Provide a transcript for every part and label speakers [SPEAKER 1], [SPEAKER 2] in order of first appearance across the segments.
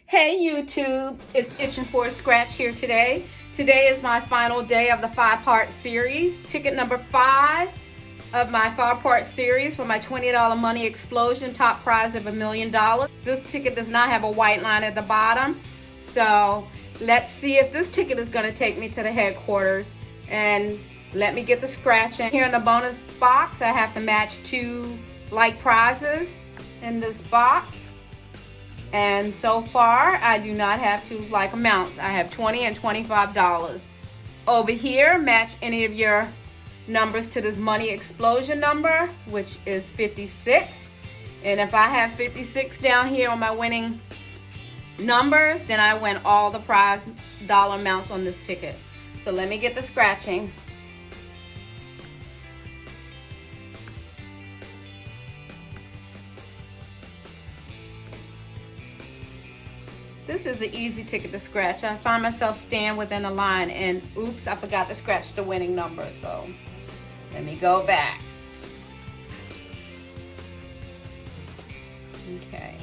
[SPEAKER 1] Hey YouTube, it's Itching for a Scratch here today. Today is my final day of the 5-part series. Ticket number 5 of my 5-part series for my $20 Money Explosion top prize of $1 million. This ticket does not have a white line at the bottom. So let's see if this ticket is going to take me to the headquarters. And let me get the scratching. Here in the bonus box, I have to match 2 like prizes in this box. And so far, I do not have 2 like amounts. I have $20 and $25. Over here, match any of your numbers to this money explosion number, which is 56. And if I have 56 down here on my winning numbers, then I win all the prize dollar amounts on this ticket. So let me get the scratching. This is an easy ticket to scratch. I find myself staying within a line and oops, I forgot to scratch the winning number. So let me go back. Okay.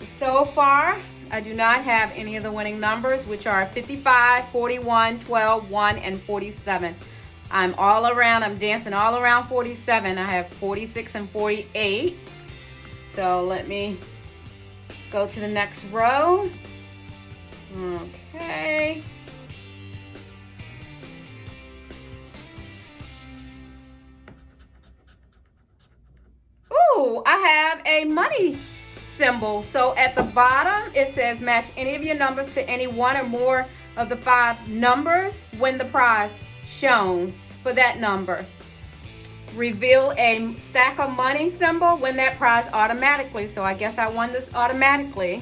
[SPEAKER 1] So far, I do not have any of the winning numbers, which are 55, 41, 12, 1, and 47. I'm dancing all around 47. I have 46 and 48. So let me go to the next row. Okay. Ooh, I have a money symbol. So at the bottom, it says match any of your numbers to any one or more of the 5 numbers. Win the prize shown for that number. Reveal a stack of money symbol, win that prize automatically. So I guess I won this automatically.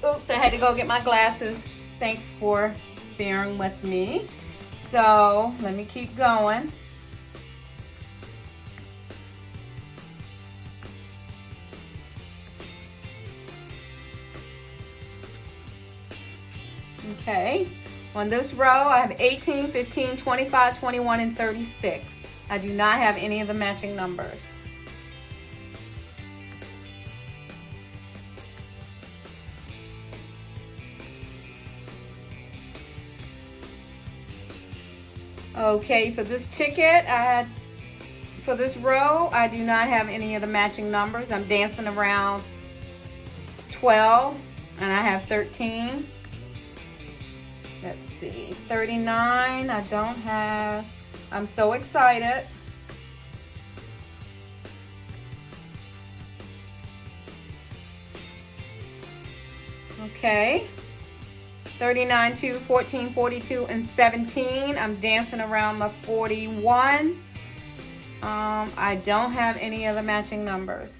[SPEAKER 1] Oops, I had to go get my glasses. Thanks for bearing with me. So let me keep going. Okay, on this row I have 18, 15, 25, 21, and 36. I do not have any of the matching numbers. Okay, for this ticket, for this row, I do not have any of the matching numbers. I'm dancing around 12, and I have 13. Let's see, 39, I don't have. I'm so excited. Okay, 39, 2, 14, 42, and 17. I'm dancing around my 41. I don't have any of the matching numbers.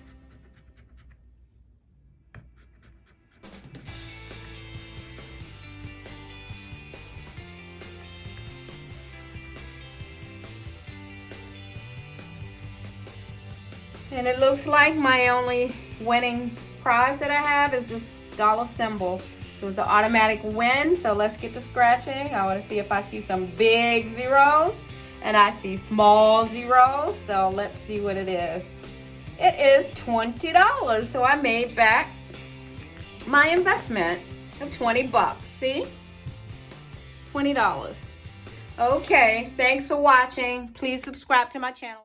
[SPEAKER 1] And it looks like my only winning prize that I have is this dollar symbol. So it's an automatic win. So let's get the scratching. I want to see if I see some big zeros. And I see small zeros. So let's see what it is. It is $20. So I made back my investment of 20 bucks. See? $20. Okay. Thanks for watching. Please subscribe to my channel.